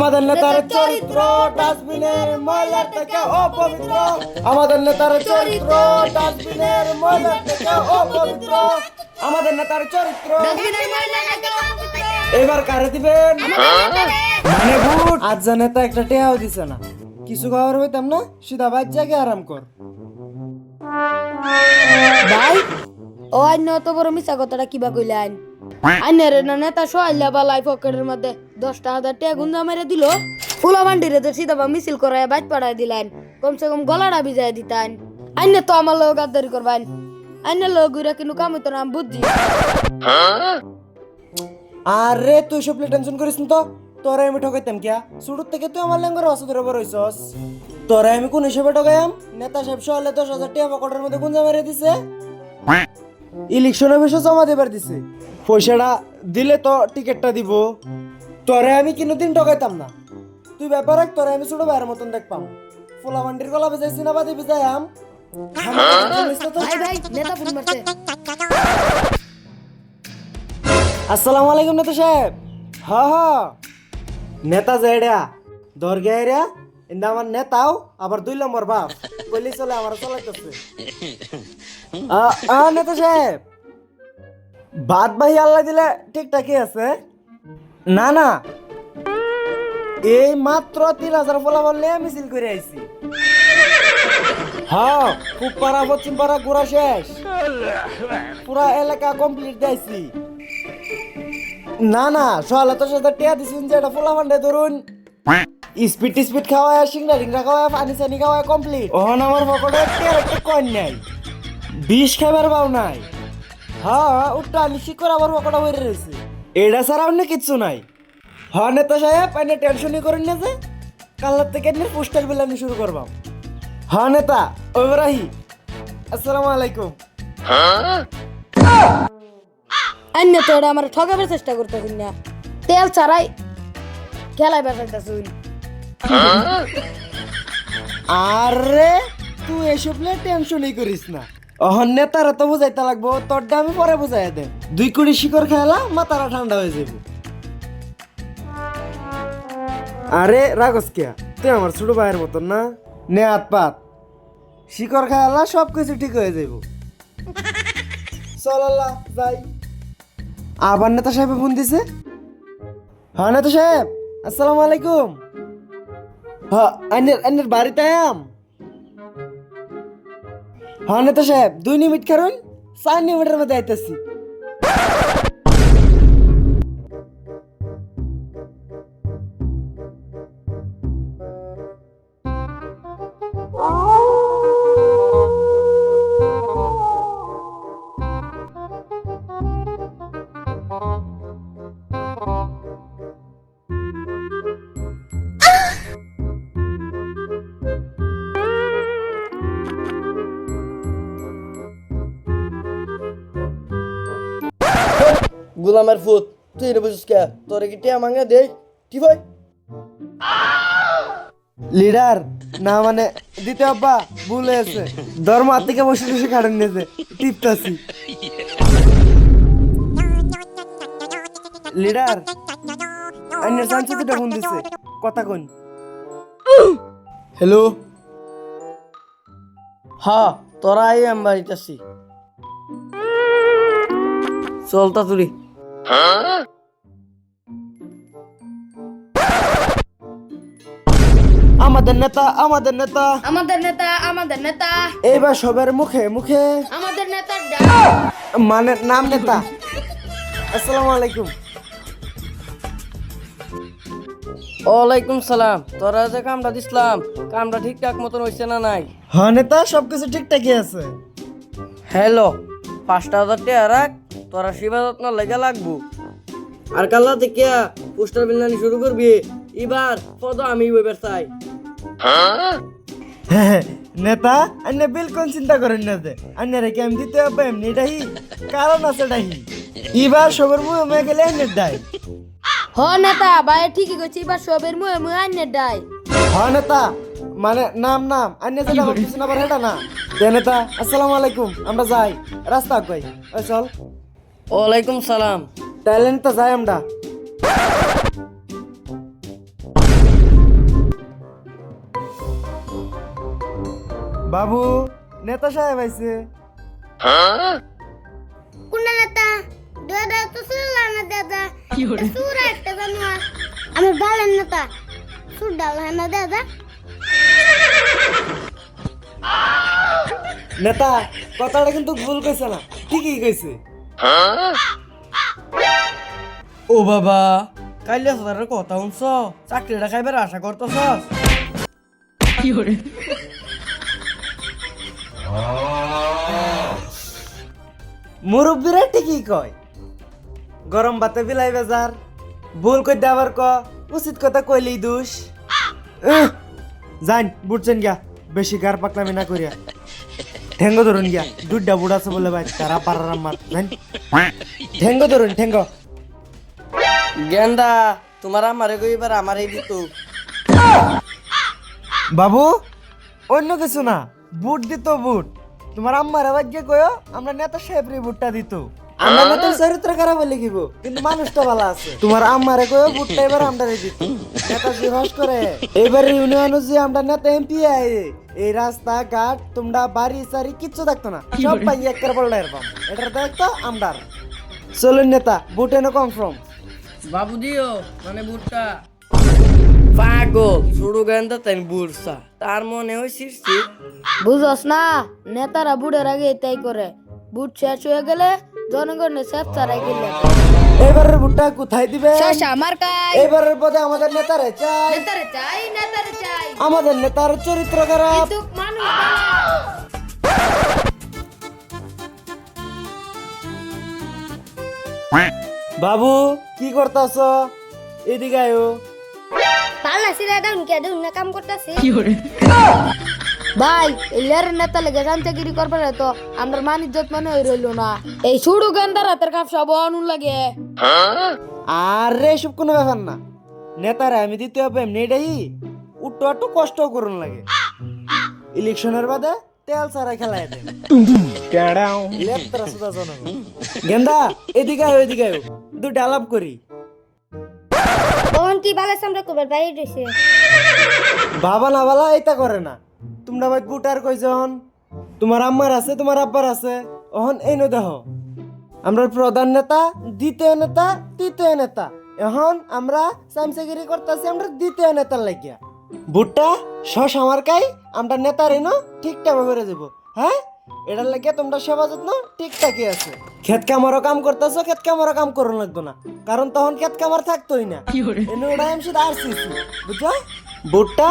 আমাদের নেতার চরিত্র ডাস্টবিনের ময়লার থেকে অপবিত্র। আমাদের নেতার চরিত্র ডাস্টবিনের ময়লার থেকে অপবিত্র। আমাদের নেতার চরিত্র এবার কারে দিবেন? মানে ভোট আজ যা নেতা একটা টেহাও দিছে না, কিছু খাওয়ার হইতাম না, সিধা বাইর জায়গা আরাম কর। ভাই ও আইন অত বড় মিছা কথাটা কিবা কইলেন? আইনের না নেতা সোয়াইলা বা লাই পকেটের মধ্যে 10,000 টাকা গুন্দা মেরে দিল, ফুলা বান্ডিরে তো সিধা মিছিল করায় বাইট পাড়ায় দিলেন, কমসে কম গলাটা ভিজায় দিতেন। আইনে তো আমার লোক গাদ্দারি করবেন, আইনের লোক ঘুরে কিন্তু কাম হইতো না, আমি বুঝছি। আরে তুই সব টেনশন করিস না তো, তোরা আমি ঠকাইতাম কিয়া? শুরুর থেকে তুই আমার লেঙ্গর অসুধ বড় হইছস। তোরা আমি কোন হিসেবে ঠকাইম? নেতা সাহেব সহলে 10,000 টাকা পকেটের মধ্যে গুঞ্জা মেরে দিছে, ইলেকশন অফিসে জমা দেবার দিছে। পয়সাটা দিলে তো টিকিটটা দিব। তোরে আমি কোনোদিন ঠকাইতাম না, তুই ব্যাপার রাখ, তোরে আমি ছোট ভাইয়ের মতন দেখপাম। ফুলা মান্ডির গলা বেজাইছি না বাদে বেজাইম। ভাই ভাই নেতা ফোন মারছে। আসসালামু আলাইকুম নেতা সাহেব। হ্যাঁ হ্যাঁ, নেতা যাইডা দরগাইরা ইন্দা আমার নেতাও আবার 2 নম্বর বাপ কইলি চলে, আমার চলাইতেছে। নেতা সাহেব বাদ বাহি আল্লাহ দিলে ঠিকঠাকই আছে। না না, এই মাত্র 3,000 ফলাফল নিয়ে মিছিল করে আইছি। হ্যাঁ, খুব পাড়া পশ্চিম পাড়া ঘোরা শেষ, পুরা এলাকা কমপ্লিট দিয়েছি। না না, 16,000 টাকা দিচ্ছেন যে এটা ফোলা ফান্ডে ধরুন, স্পিড খাওয়ায়, সিংড়া রিংড়া খাওয়ায়, পানি চানি খাওয়ায় কমপ্লিট। ওহন আমার পকেটে একটা কয়েন নাই, 20 খাবার পাও নাই। হ্যাঁ, উঠটা নিশ্চিত করে আমার পকেটে বেড়ে রয়েছে, এটা ছাড়া অন্য কিচ্ছু নাই। হ্যাঁ নেতা সাহেব, এনে টেনশনই করেন না যে কালার থেকে এনে পোস্টার বিলানি শুরু করবাম। হ্যাঁ নেতা, ওইবারাহি আসসালামু আলাইকুম। আইনে তো এটা আমার ঠকাবার চেষ্টা করতেছেন না, তেল ছাড়াই খেলায় বেসাইতেছুন। আরে তুই এসব নিয়ে টেনশনই করিস না, অহন নেতারা তো বুঝাইতে লাগবো, তোরটা আমি পরে বুঝাই দেব। 2 কোটি শিকড় খেলা মাথাটা ঠান্ডা হয়ে যাব। আরে রাগস কিয়া, তুই আমার ছোট ভাইয়ের মতন না, নে হাত পাত, শিকড় খেলা সব কিছু ঠিক হয়ে যাব। চল আল্লাহ যাই। আবার নেতা সাহেব ফোন দিছে। হ্যাঁ নেতা সাহেব আসসালামু আলাইকুম। হ্যাঁ, আইনের বাড়িতে আম। হ্যাঁ নেতা সাহেব 2 মিনিট কারণ 4 মিনিটের মধ্যে আইতেছি। গোলামের ফুট তুই রে বুঝিস কে? তোরে কি টিয়া মাঙ্গা দে কি ভাই? লিডার না মানে দিতে আব্বা ভুল হয়েছে, ধর্ম হাত থেকে বসে বসে কাটেন নিয়েছে, টিপতাছি। লিডার আইনের চান্স দুটো ফোন দিছে, কথা কোন। হ্যালো, হ্যাঁ তোরা আই আমি বাড়িতেছি, চলতা তুরি। আমাদের নেতা আমাদের নেতা আমাদের নেতা আমাদের নেতা এইবার সবার মুখে মুখে আমাদের নেতার ডাক। মানে নাম নেতা। আসসালামু আলাইকুম। ওয়ালাইকুম সালাম। তোরা যে কামটা দিছিলাম, কামটা ঠিকঠাক মতন হইছে না নাই? হ্যাঁ নেতা, সবকিছু ঠিকঠাকই আছে। হ্যালো, 5,000 টাকা রাখ, তোরা সেবা যত্ন লেগে লাগবো। আর কাল্লা থেকে পোস্টার বিল্লানি শুরু করবি, এবার পদ আমি ওইবার চাই। নেতা আন্য বিলকুল চিন্তা করেন না যে আন্য রেখে আমি দিতে হবে এমনি ডাহি, কারণ আছে ডাহি, এবার সবার মুখে মুখে গেলে আন্যের ডাই। হ নেতা ভাই ঠিকই কইছি, এবার সবের মুয়ে মুয়ে আইনের ডাই। হ্যাঁ নেতা, মানে নাম নাম আন্য যেটা ভাবতেছেন আবার হেটা না। নেতা আসসালামু আলাইকুম, আমরা যাই, রাস্তা কই চল। ওয়ালাইকুম সালাম। তাইলে নেতা যাই আমরা। বাবু নেতা সাহেব আইছে। কোন নেতা? দাদা তো শুনলা না দাদা। সুরা একটা জানোয়ার। আমি বালের নেতা। সুর ডাল না দাদা। নেতা কথাটা কিন্তু ভুল কইছে না, ঠিকই কইছে। ও বাবা, কাইলে স্যারের কথা শুনছ? চাকরিটা খাইবার আশা করতেছ? মুরব্বীরা ঠিকই কয়, গরম ভাতে বিলাই বেজার, ভুল কই দেবার ক, উচিত কথা কইলেই দোষ। জান বুঝছেন গিয়া, বেশি গার পাকলামি না করিয়া। ঠেঙ্গ ধরুন গিয়া, দুধটা বুড়াছে বলে ভাই তারা পারার আমার জান। ঠেঙ্গ ধরুন ঠেঙ্গ। গেন্দা, তোমার আমারে কইবার আমারই দিত। বাবু অন্য কিছু না, বুট দিত বুট। তোমার আম্মার আবার গিয়ে কয়ো আমরা নেতা সাহেবরে বুটটা দিত। আমরা নেতার চরিত্র খারাপ লিখিব কিন্তু মানুষটা ভালো আছে। তোমার আম্মারে কয়ো বুটটা এবার আমরা দিত। নেতা যে হস করে এবার ইউনিয়নে যে আমরা নেতা এমপি আই, এই রাস্তা ঘাট তোমরা বাড়ি সারি কিচ্ছু দেখতো না, সব পাই একবার বলটা এরকম। এটা দেখতো আমরা। চলুন নেতা বুট এনে কনফার্ম। বাবু দিও মানে বুটটা। পাগল শুরু গেন্দা তাই বুড়সা, তার মনে হয় সৃষ্টি। বুঝস না, নেতারা বুড়ের আগে তাই করে। বুট শেষ হয়ে গেলে জনগণের সেফ ছাড়াই গেলে এবারের বুটটা কোথায় দিবে? শশা মার্কাই। এবারের পদে আমাদের নেতারে চাই, নেতারে চাই, নেতারে চাই। আমাদের নেতার চরিত্র খারাপ। কিন্তু মানুষ ভালো। বাবু কি করতাছ? এদিকে আয়ো। পালা সিরা ডাউন কে ডাউন না কাম করতেছি। ভাই এলার নেতা লেগে শান্তিগিরি করবে না তো আমরা মান ইজ্জত মানে হয়ে রইল না। এই সুড়ু গান্দার হাতের কাপ সব অনুন লাগে। আরে সব কোনো ব্যাপার না, নেতারা আমি দিতে হবে এমনি এটাই উট্টো একটু কষ্ট করুন লাগে। ইলেকশনের বাদে তেল ছাড়া খেলায় দেয়। লেপ্তরা সুদা জনগণ। গেন্দা এদিকে আয়ো, এদিকে আয়ো, দুইটা আলাপ করি। কোন কি বালা সামনে কবার বাইরে দিছে। বাবা না বালা এটা করে না। তোমরা ভাই বুটার কইজন, তোমার আম্মার আছে তোমার আব্বার আছে, অহন এই নো দেহ আমরা প্রধান নেতা, দ্বিতীয় নেতা, তৃতীয় নেতা। এখন আমরা চামচাগিরি করতেছি আমরা দ্বিতীয় নেতার লাগিয়া। বুটটা শশ আমার কাই আমরা নেতার এনো ঠিকঠাক করে যাব। হ্যাঁ এটার লাগিয়া তোমরা সেবা যত্ন ঠিকঠাকই আছে। ক্ষেত কামারও কাম করতেছো, ক্ষেত কামারও কাম করুন লাগতো না, কারণ তখন ক্ষেত কামার থাকতোই না। এনে ওটা আমি শুধু আরসিসি বুঝছো। বুটটা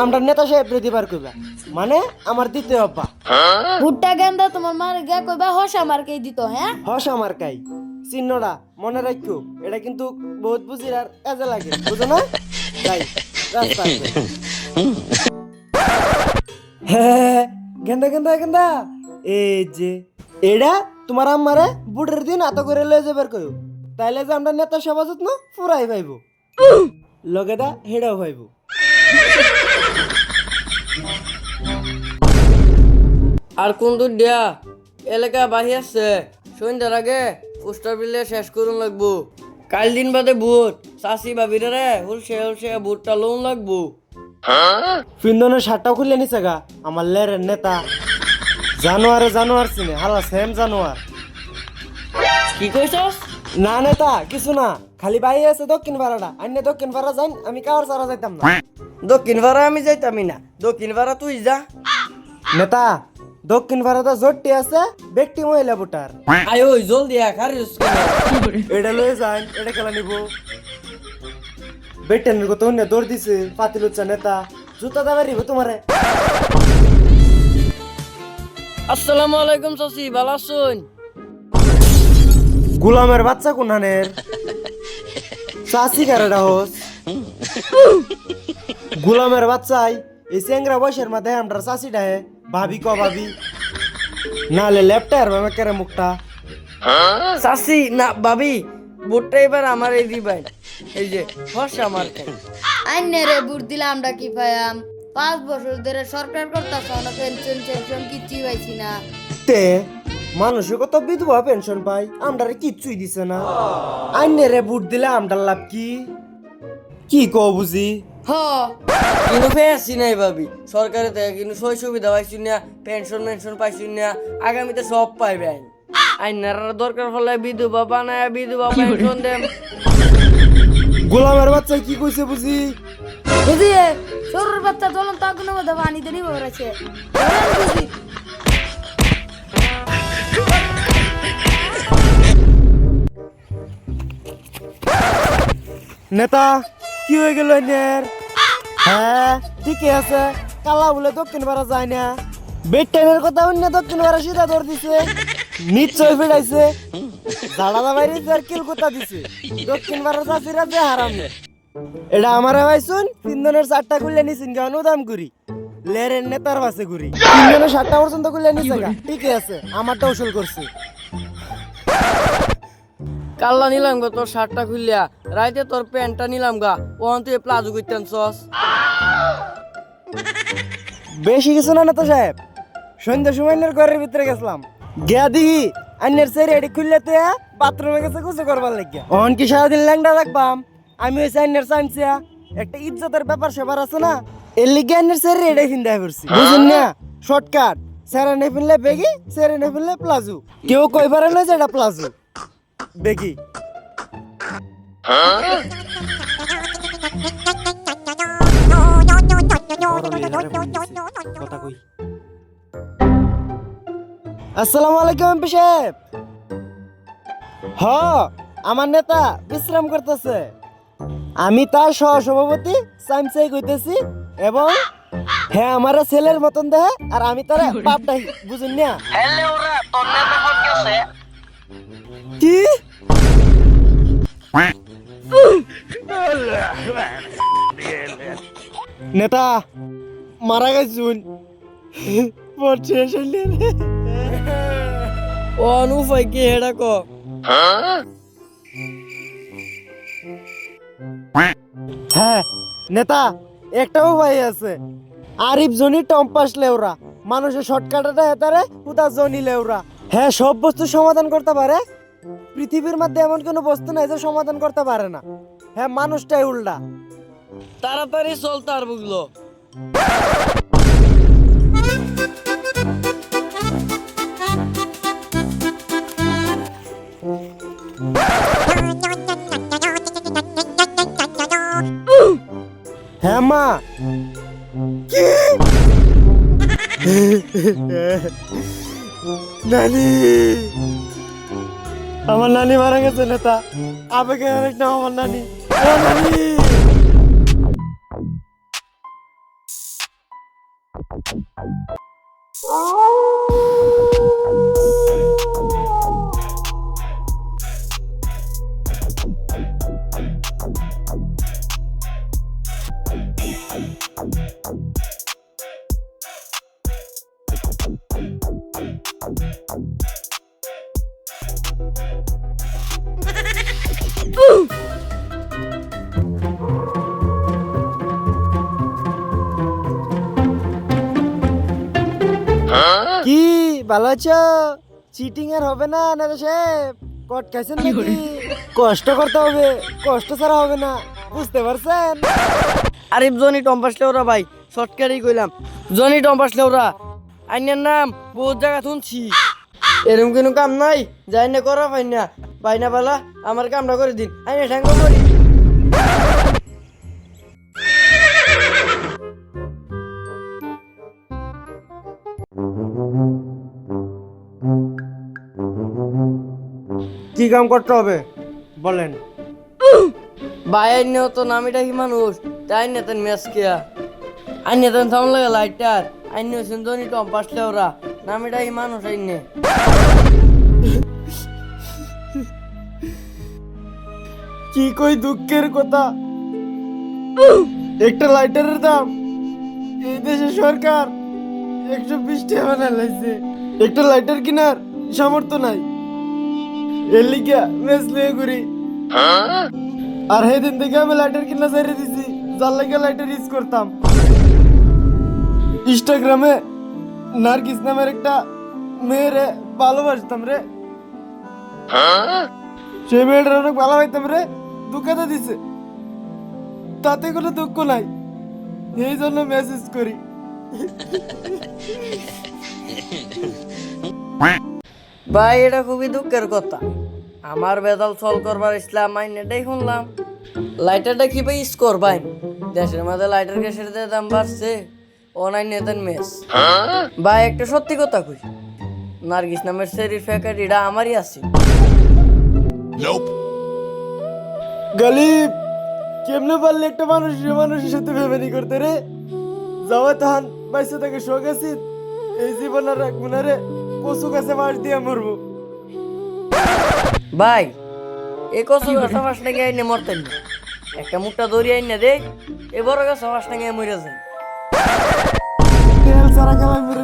আমরা নেতা সাহেব দিবার কইবা, মানে আমার দ্বিতীয় আব্বা। ভুট্টা গান্দা তোমার মার গিয়া কইবা হসা মার্কেই দিত। হ্যাঁ হস আমার কাই চিহ্নটা মনে রাখো, এটা কিন্তু বহুত বুঝির আর কাজে লাগে বুঝো না। যাই রাস্তা গেন্দা গেন্দা গেন্দা, এই যে এটা তোমার আম্মারে বুটের দিন এত করে লয়ে যাবার কইও, তাইলে যে আমরা নেতা সভা যত্ন পুরাই পাইব, লগে দা হেডাও পাইব। আর কোন দূর দিয়া এলাকা বাহি আছে, সন্ধ্যার আগে পোস্টার বিলে শেষ করুন লাগবো। কাল দিন বাদে ভোট, চাষি ভাবিরে রে হুলসে হুলসে ভোটটা লোন লাগবো। ফিন্দনের শার্টটাও খুলে নিছে গা আমার লেরের নেতা। জানোয়ারে জানোয়ার চিনে হালা সেম জানোয়ার। কি কইছস? না নেতা কিছু না, খালি বাই আছে দক্ষিণ পাড়াটা, আন্য দক্ষিণ পাড়া যাই আমি কাওয়ার সারা যাইতাম না। দক্ষিণ পাড়া আমি যাইতামি না, দক্ষিণ পাড়া তুই যা। নেতা দক্ষিণ ভারতে জোটটি আছে ব্যক্তি মহিলা ভোটার। আয় ওই জলদি খারিস এটা লয়ে যান, এটা খেলা নিব। বেটেনের কত অন্য দৌড় দিছে পাতিলুচ্চা নেতা, জুতা দাবা রিব তোমারে। আসসালামু আলাইকুম চাচি, ভালো আছেন? গোলামের বাচ্চা কোনহানের চাষি কারেডা হোস। গোলামের বাচ্চাই এই চেংরা বয়সের মাঝে আমরা চাষি ডাহে ভাবি ক ভাবি নালে লেপটার ভাবে কেরে মুখটা। চাচি না ভাবি, ভোটটা এবার আমার এই দিবাই, এই যে ফর্সা আমার খাই। আইনে রে বুট দিলে আমরা কি পাইয়াম? 5 বছর ধরে সরকার করতাছ না, পেনশন টেনশন কিচ্ছু পাইছি না। তে মানুষে কত বিধবা পেনশন পাই, আমরা কিচ্ছুই দিছে না। আইনে রে বুট দিলে আমরা লাভ কি? কি কও বুঝি হ কিন্তু পেয়েছি নাই ভাবি সরকারে থেকে কিন্তু সই সুবিধা পাইছি না পেনশন মেনশন পাইছি না আগামীতে সব পাইবে আইন আইনার দরকার হলে বিধবা বানায় বিধবা পেনশন দেম গোলামের বাচ্চা কি কইছে বুঝি? বুঝিয়ে সরুর বাচ্চা জ্বলন্ত আগুনের মধ্যে পানিতে নিবে বেড়াচ্ছে বুঝি নেতা কি হয়ে গেল এনের? হ্যাঁ ঠিকই আছে, কালা বলে দক্ষিণ পাড়া যায় না। বেড টাইমের কথা অন্য দক্ষিণ পাড়া সিধা ধর দিছে, নিশ্চয় ফিরাইছে। জাড়ালা বাইরে আর কিল কথা দিছে দক্ষিণ পাড়া চাষিরা যে হারামে। এটা আমারে ভাইছুন তিনজনের 4টা খুললে নিছেন কেন দাম করি লেরের নেতার বাসে ঘুরি তিনজনের 7টা পর্যন্ত খুললে নিছে গা, ঠিকই আছে আমারটা উসুল করছে। কাল্লা নিলাম গা তোর শার্টটা খুললিয়া রাইতে তোর প্যান্টটা নিলাম গা ওখান তুই প্লাজো করতেন সস বেশি কিছু না নেতা সাহেব, সন্ধ্যা সময় ঘরের ভিতরে গেছিলাম, গিয়া দিহি আন্যের সেরে এটি খুললে তো বাথরুমে গেছে কিছু করবার লাগিয়া। অন কি সারাদিন ল্যাংডা রাখবাম? আমি ওই আন্যের চাইছিয়া একটা ইজ্জতের ব্যাপার সেবার আছে না, এর লিগে আন্যের সেরে এটাই ফিন্দা করছি বুঝুন না। শর্টকাট, সেরে নে ফিনলে বেগি, সেরে নে ফিনলে প্লাজো। কেউ কই পারে না যে এটা প্লাজো বেগি। আসসালামু আলাইকুম এমপি সাহেব। হ আমার নেতা বিশ্রাম করতেছে, আমি তার সহসভাপতি সাইমসাই কইতেছি এবং হ্যাঁ আমার ছেলের মতন দেহে আর আমি তার বাপটাই বুঝুন না। কি নেতা মারা গেছুন পড়ছে অনুফাই কি হেডা ক হ্যাঁ নেতা একটা উপায় আছে, আরিফ জনি টম্পাস লেওরা মানুষের শর্টকাটটা হেতারে হুদা জনি লেওরা। হ্যাঁ সব বস্তু সমাধান করতে পারে, পৃথিবীর মধ্যে এমন কোনো বস্তু নাই যে সমাধান করতে পারে না। হ্যাঁ মানুষটাই উল্টা। তাড়াতাড়ি চল তার বুঝলো হ্যাঁ মা কি নানি, আমার নানি মারা গেছে নেতা, আবেগে অনেক নাম আমার নানি। ও নানি কি ভালো আছো? চিটিং আর হবে না নেতা সাহেব, কট খাইছেন নাকি? কষ্ট করতে হবে, কষ্ট ছাড়া হবে না, বুঝতে পারছেন? আরিফ জনি টম্পাস লেওরা ভাই শর্টকাটই কইলাম জনি টম্পাস লেওরা আইনের নাম বহুত জায়গা শুনছি এরকম কোনো কাম নাই যাই না করা পাই না পাই না পালা আমার কামটা করে দিন আইনে ঠ্যাঙ্গ করি কি কাম করতে হবে বলেন? ভাই আইনে তো নামিটা কি মানুষ তাই না তেন ম্যাচ কেয়া আইনে তেন থামন লাগে লাইটার আইনে হচ্ছেন জনি টম্পাস লেওরা নামিটা কি মানুষ আইনে কি কই দুঃখের কথা, একটা লাইটারের দাম এই দেশের সরকার 120 টাকা বানাইছে, একটা লাইটার কেনার সামর্থ্য নাই, এর লিগা মেস লিয়ে ঘুরি। আর সেদিন থেকে আমি লাইটার কিনা ছেড়ে দিছি, যার লাগে লাইটার ইউজ করতাম। ইনস্টাগ্রামে নার্গিস নামের একটা মেয়েরে ভালোবাসতাম রে, সেই মেয়েটার অনেক ভালো হইতাম রে, দুঃখে দিছে, তাতে কোনো দুঃখ নাই। এই জন্য মেসেজ করি। ভাই এটা খুবই দুঃখের কথা, আমার বেদাল সল করবার ইসলাম আইন এটাই শুনলাম। লাইটারটা কি ভাই স্কোর ভাই, দেশের মধ্যে লাইটার গ্যাসের যে দাম বাড়ছে, অনলাইন নেতেন মেস। ভাই একটা সত্যি কথা কই, নার্গিস নামের সেরির ফ্যাকারিটা আমারই আছে। গালিব কেমনে পারলে একটা মানুষের সাথে ফ্যামিলি করতে রে? যাওয়া তাহান বাইসে তাকে শোক আছি, এই জীবন আর রাখবো না রে, কচু গাছে মাছ দিয়ে মরবো। ভাই এই কচু গাছা মাস নাকি আইনে মরতেন না, একটা মুখটা দড়ি আইনে দে, এ বড় গাছা মাস নাকি মরে যায়। তেল সারা খেলা মেরে